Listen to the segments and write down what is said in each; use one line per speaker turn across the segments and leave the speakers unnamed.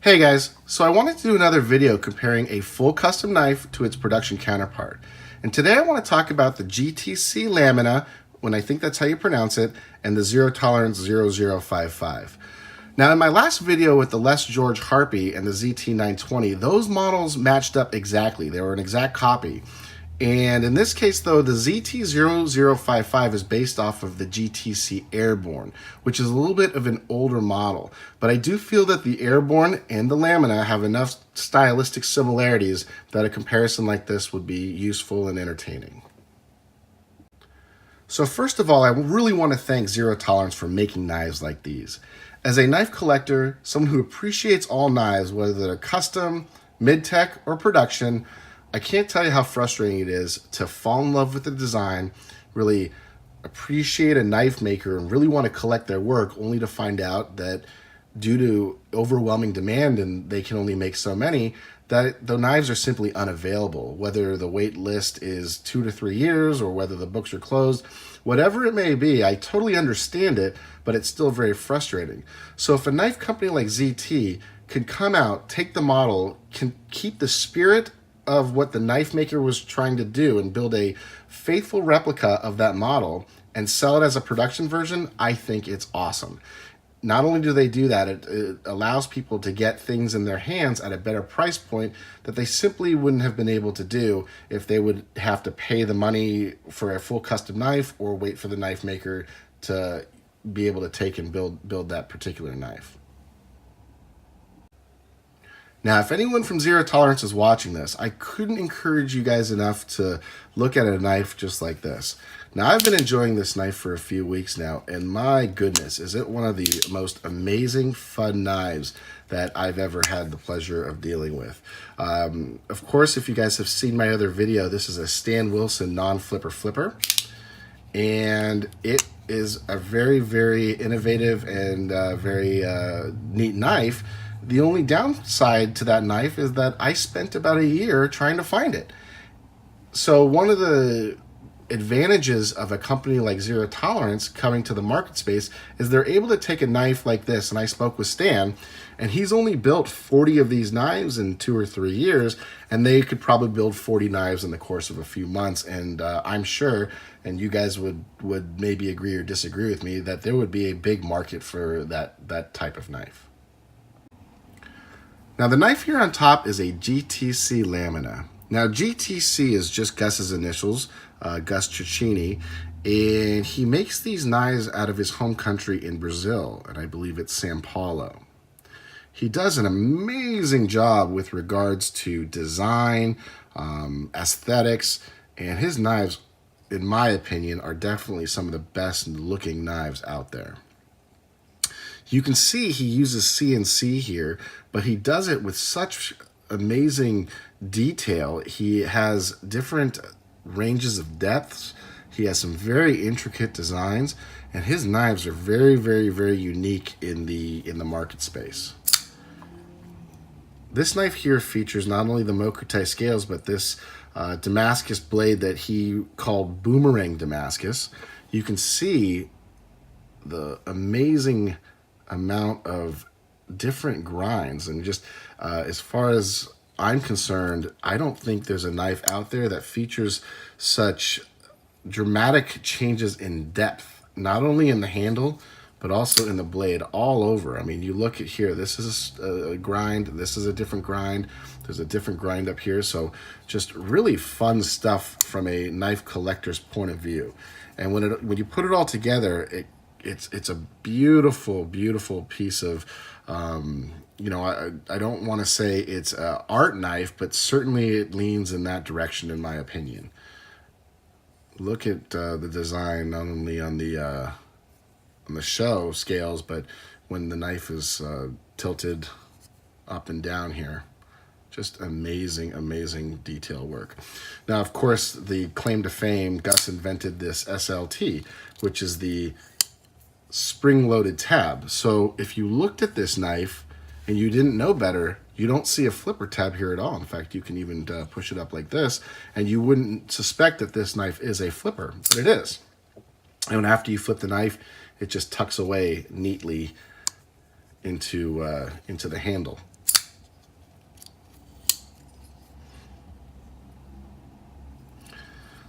Hey guys, so I wanted to do another video comparing a full custom knife to its production counterpart. And today I want to talk about the GTC Lamina, when I think that's how you pronounce it, and the Zero Tolerance 0055. Now in my last video with the Les George Harpy and the ZT920, those models matched up exactly. They were an exact copy. And in this case though, the ZT0055 is based off of the GTC Airborne, which is a little bit of an older model. But I do feel that the Airborne and the Lamina have enough stylistic similarities that a comparison like this would be useful and entertaining. So first of all, I really want to thank Zero Tolerance for making knives like these. As a knife collector, someone who appreciates all knives, whether they're custom, mid-tech, or production, I can't tell you how frustrating it is to fall in love with the design, really appreciate a knife maker, and really want to collect their work, only to find out that due to overwhelming demand and they can only make so many, that the knives are simply unavailable. Whether the wait list is 2 to 3 years or whether the books are closed, whatever it may be, I totally understand it, but it's still very frustrating. So if a knife company like ZT can come out, take the model, can keep the spirit of what the knife maker was trying to do and build a faithful replica of that model and sell it as a production version, I think it's awesome. Not only do they do that, it allows people to get things in their hands at a better price point that they simply wouldn't have been able to do if they would have to pay the money for a full custom knife or wait for the knife maker to be able to take and build that particular knife. Now, if anyone from Zero Tolerance is watching this, I couldn't encourage you guys enough to look at a knife just like this. Now, I've been enjoying this knife for a few weeks now, and my goodness, is it one of the most amazing, fun knives that I've ever had the pleasure of dealing with. Of course, if you guys have seen my other video, this is a Stan Wilson non-flipper flipper, and it is a very, very innovative and very neat knife. The only downside to that knife is that I spent about a year trying to find it. So one of the advantages of a company like Zero Tolerance coming to the market space is they're able to take a knife like this, and I spoke with Stan, and he's only built 40 of these knives in 2 or 3 years, and they could probably build 40 knives in the course of a few months, and I'm sure, and you guys would maybe agree or disagree with me, that there would be a big market for that type of knife. Now the knife here on top is a GTC Lamina. Now GTC is just Gus's initials, Gus Cecchini, and he makes these knives out of his home country in Brazil, and I believe it's Sao Paulo. He does an amazing job with regards to design, aesthetics, and his knives, in my opinion, are definitely some of the best looking knives out there. You can see he uses CNC here, but he does it with such amazing detail. He has different ranges of depths. He has some very intricate designs, and his knives are very, very, very unique in the market space. This knife here features not only the Mokutai scales, but this Damascus blade that he called Boomerang Damascus. You can see the amazing amount of different grinds, and just as far as I'm concerned, I don't think there's a knife out there that features such dramatic changes in depth, not only in the handle but also in the blade all over. I mean, you look at here, this is a grind, this is a different grind, there's a different grind up here, so just really fun stuff from a knife collector's point of view. And when you put it all together, it's a beautiful, beautiful piece of, you know, I don't want to say it's an art knife, but certainly it leans in that direction, in my opinion. Look at the design, not only on the show scales, but when the knife is tilted up and down here. Just amazing, amazing detail work. Now, of course, the claim to fame, Gus invented this SLT, which is the spring-loaded tab. So if you looked at this knife and you didn't know better, you don't see a flipper tab here at all. In fact, you can even push it up like this, and you wouldn't suspect that this knife is a flipper, but it is. And after you flip the knife, it just tucks away neatly into the handle.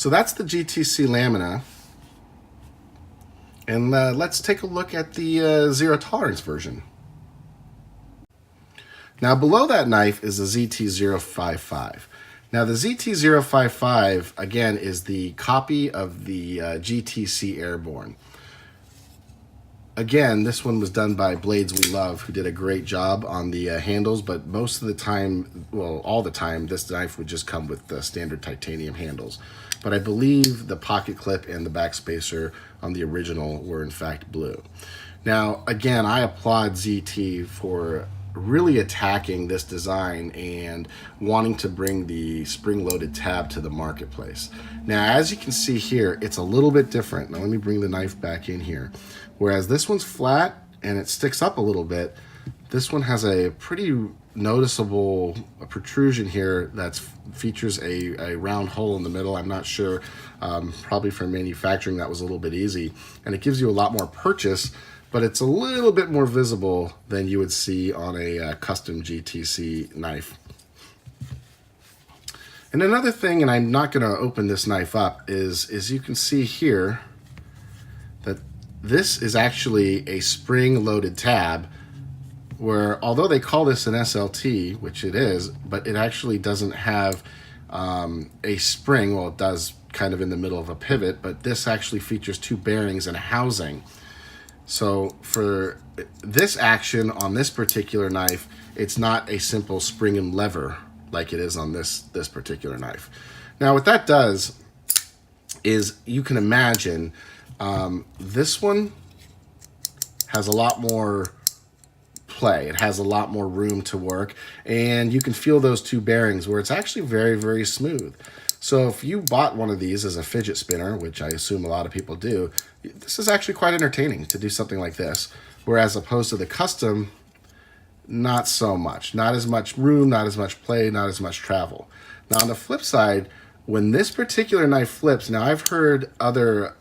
So that's the GTC Lamina. And let's take a look at the zero tolerance version. Now below that knife is the ZT055. Now the ZT055, again, is the copy of the GTC Airborne. Again, this one was done by Blades We Love, who did a great job on the handles, but most of the time, well, all the time, this knife would just come with the standard titanium handles. But I believe the pocket clip and the backspacer on the original were in fact blue. Now, again, I applaud ZT for really attacking this design and wanting to bring the spring-loaded tab to the marketplace. Now, as you can see here, it's a little bit different. Now, let me bring the knife back in here. Whereas this one's flat and it sticks up a little bit, this one has a pretty noticeable protrusion here that features a round hole in the middle. I'm not sure, probably for manufacturing that was a little bit easy. And it gives you a lot more purchase, but it's a little bit more visible than you would see on a custom GTC knife. And another thing, and I'm not going to open this knife up, is you can see here that this is actually a spring-loaded tab, where although they call this an SLT, which it is, but it actually doesn't have a spring. Well, it does kind of in the middle of a pivot, but this actually features two bearings and a housing. So for this action on this particular knife, it's not a simple spring and lever like it is on this particular knife. Now what that does is, you can imagine, this one has a lot more play. It has a lot more room to work, and you can feel those two bearings where it's actually very, very smooth. So if you bought one of these as a fidget spinner, which I assume a lot of people do, this is actually quite entertaining to do something like this. Whereas opposed to the custom, not so much. Not as much room, not as much play, not as much travel. Now on the flip side, when this particular knife flips, now I've heard other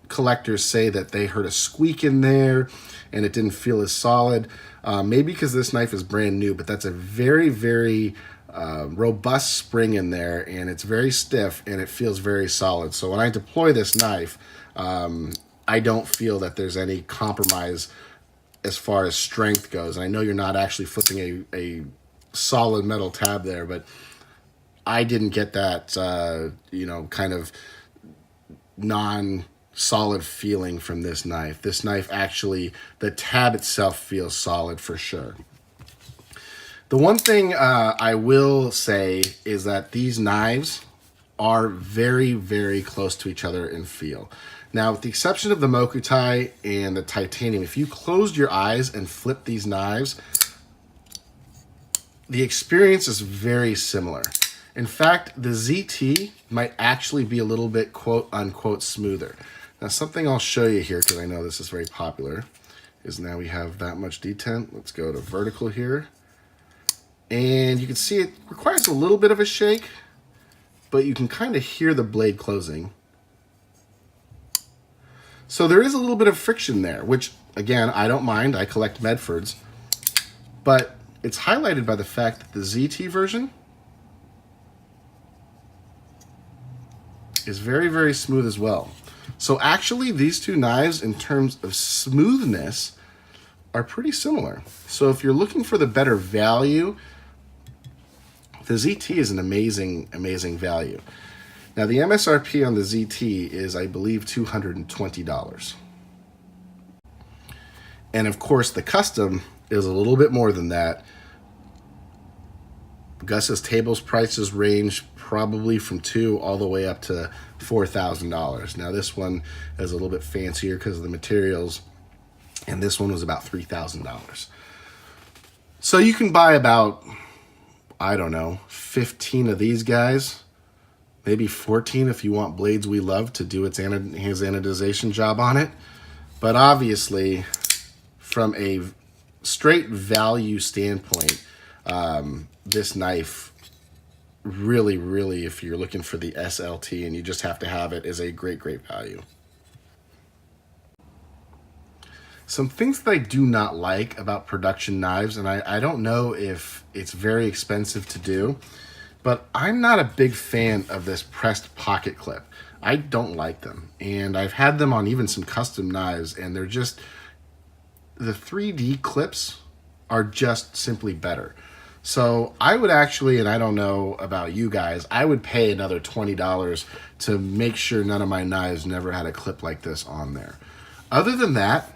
collectors say that they heard a squeak in there and it didn't feel as solid. Maybe because this knife is brand new, but that's a very, very robust spring in there, and it's very stiff and it feels very solid. So when I deploy this knife, I don't feel that there's any compromise as far as strength goes. And I know you're not actually flipping a solid metal tab there, but I didn't get that, kind of non-solid feeling from this knife. This knife actually, the tab itself feels solid for sure. The one thing I will say is that these knives are very, very close to each other in feel. Now, with the exception of the Mokutai and the titanium, if you closed your eyes and flipped these knives, the experience is very similar. In fact, the ZT might actually be a little bit quote-unquote smoother. Now, something I'll show you here, because I know this is very popular, is now we have that much detent. Let's go to vertical here. And you can see it requires a little bit of a shake, but you can kind of hear the blade closing. So there is a little bit of friction there, which, again, I don't mind. I collect Medfords. But it's highlighted by the fact that the ZT version is very, very smooth as well. So actually, these two knives, in terms of smoothness, are pretty similar. So if you're looking for the better value, the ZT is an amazing, amazing value. Now, the MSRP on the ZT is, I believe, $220. And of course, the custom is a little bit more than that. Gus's tables prices range probably from $2,000 all the way up to $4,000. Now, this one is a little bit fancier because of the materials, and this one was about $3,000. So you can buy about, I don't know, 15 of these guys, maybe 14 if you want Blades We Love to do his anodization job on it. But obviously, from a straight value standpoint, this knife really, really, if you're looking for the SLT and you just have to have it, is a great, great value. Some things that I do not like about production knives, and I don't know if it's very expensive to do, But I'm not a big fan of this pressed pocket clip. I don't like them. And I've had them on even some custom knives, and they're just, the 3D clips are just simply better. So I would actually, and I don't know about you guys, I would pay another $20 to make sure none of my knives never had a clip like this on there. Other than that,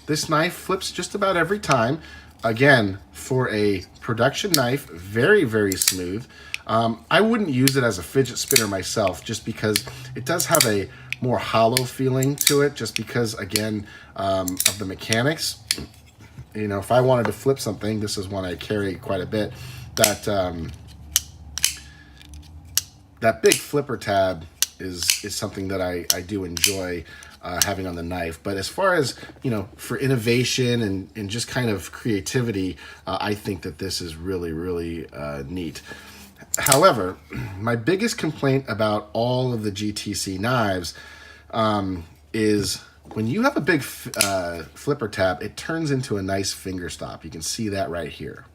this knife flips just about every time. Again, for a production knife, very, very smooth. I wouldn't use it as a fidget spinner myself, just because it does have a more hollow feeling to it, just because, again, of the mechanics. You know, if I wanted to flip something, this is one I carry quite a bit, that big flipper tab is something that I do enjoy having on the knife. But as far as, you know, for innovation and just kind of creativity, I think that this is really, really neat. However, my biggest complaint about all of the GTC knives is when you have a big flipper tab, it turns into a nice finger stop. You can see that right here.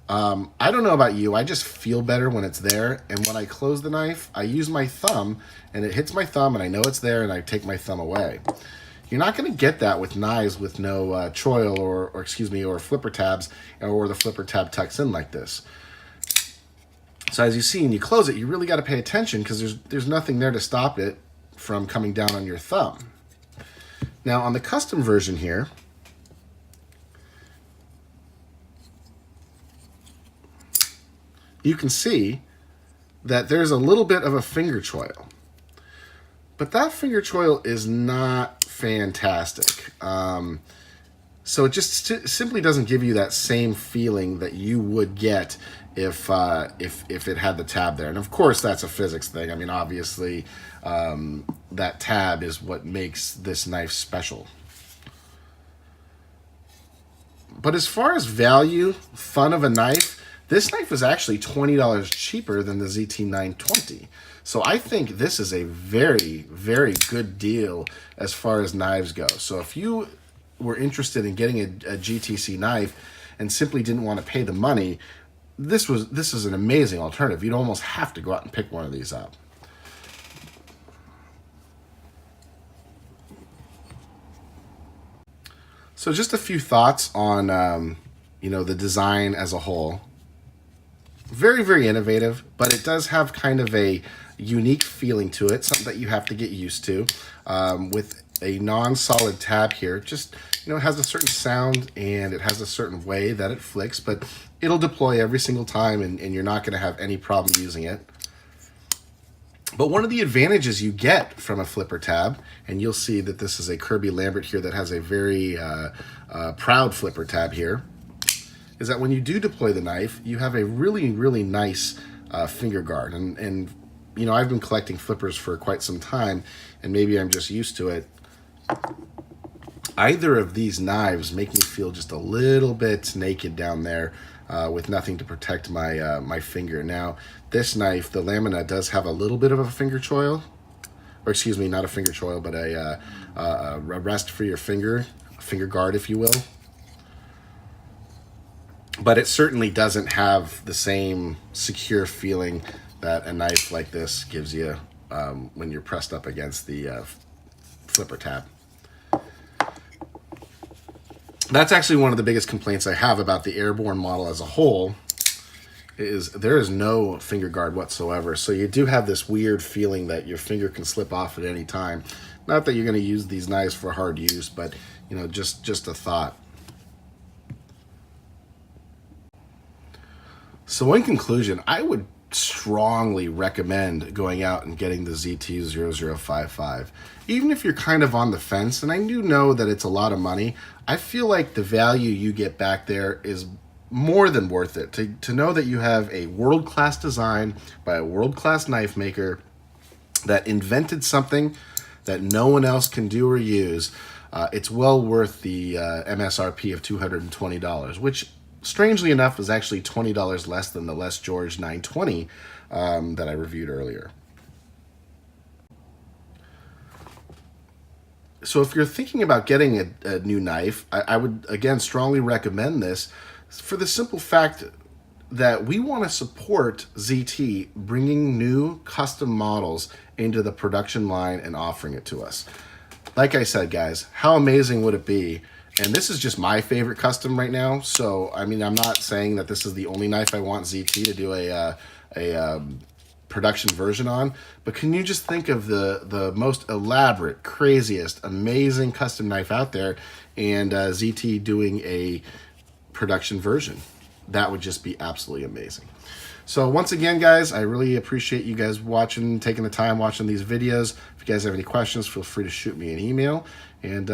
I don't know about you, I just feel better when it's there, and when I close the knife, I use my thumb, and it hits my thumb, and I know it's there, and I take my thumb away. You're not going to get that with knives with no choil or flipper tabs, or the flipper tab tucks in like this. So as you see, and you close it, you really got to pay attention, because there's nothing there to stop it from coming down on your thumb. Now on the custom version here, you can see that there's a little bit of a finger choil. But that finger choil is not fantastic. So it just simply doesn't give you that same feeling that you would get if it had the tab there. And of course, that's a physics thing. I mean, obviously, that tab is what makes this knife special. But as far as value, fun of a knife, this knife is actually $20 cheaper than the ZT920. So I think this is a very, very good deal as far as knives go. So if you were interested in getting a GTC knife and simply didn't want to pay the money, this is an amazing alternative. You'd almost have to go out and pick one of these up. So just a few thoughts on the design as a whole. Very, very innovative, but it does have kind of a unique feeling to it, something that you have to get used to. With a non-solid tab here, just, it has a certain sound and it has a certain way that it flicks, but it'll deploy every single time, and you're not going to have any problem using it. But one of the advantages you get from a flipper tab, and you'll see that this is a Kirby Lambert here that has a very proud flipper tab here, is that when you do deploy the knife, you have a really, really nice finger guard. And I've been collecting flippers for quite some time, and maybe I'm just used to it. Either of these knives make me feel just a little bit naked down there with nothing to protect my finger. Now, this knife, the Lamina, does have a little bit of a finger choil, or excuse me, not a finger choil, but a rest for your finger, a finger guard, if you will. But it certainly doesn't have the same secure feeling that a knife like this gives you when you're pressed up against the flipper tab. That's actually one of the biggest complaints I have about the Airborne model as a whole, is there is no finger guard whatsoever. So you do have this weird feeling that your finger can slip off at any time. Not that you're going to use these knives for hard use, but just a thought. So in conclusion, I would strongly recommend going out and getting the ZT0055. Even if you're kind of on the fence, and I do know that it's a lot of money, I feel like the value you get back there is more than worth it. To know that you have a world-class design by a world-class knife maker that invented something that no one else can do or use, it's well worth the MSRP of $220, which strangely enough is actually $20 less than the Les George 920 that I reviewed earlier. So if you're thinking about getting a new knife, I would, again, strongly recommend this for the simple fact that we want to support ZT bringing new custom models into the production line and offering it to us. Like I said, guys, how amazing would it be? And this is just my favorite custom right now. So, I mean, I'm not saying that this is the only knife I want ZT to do a production version on, but can you just think of the most elaborate, craziest, amazing custom knife out there, and ZT doing a production version? That would just be absolutely amazing. So once again, guys, I really appreciate you guys watching, taking the time watching these videos. If you guys have any questions, feel free to shoot me an email, and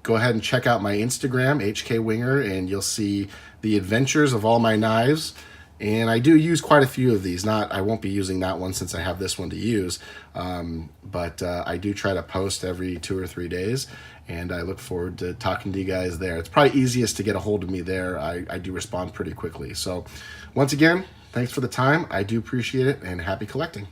go ahead and check out my Instagram, HKWinger, and you'll see the adventures of all my knives. And I do use quite a few of these. I won't be using that one since I have this one to use, but I do try to post every 2 or 3 days, and I look forward to talking to you guys there. It's probably easiest to get a hold of me there. I do respond pretty quickly. So once again, thanks for the time. I do appreciate it, and happy collecting.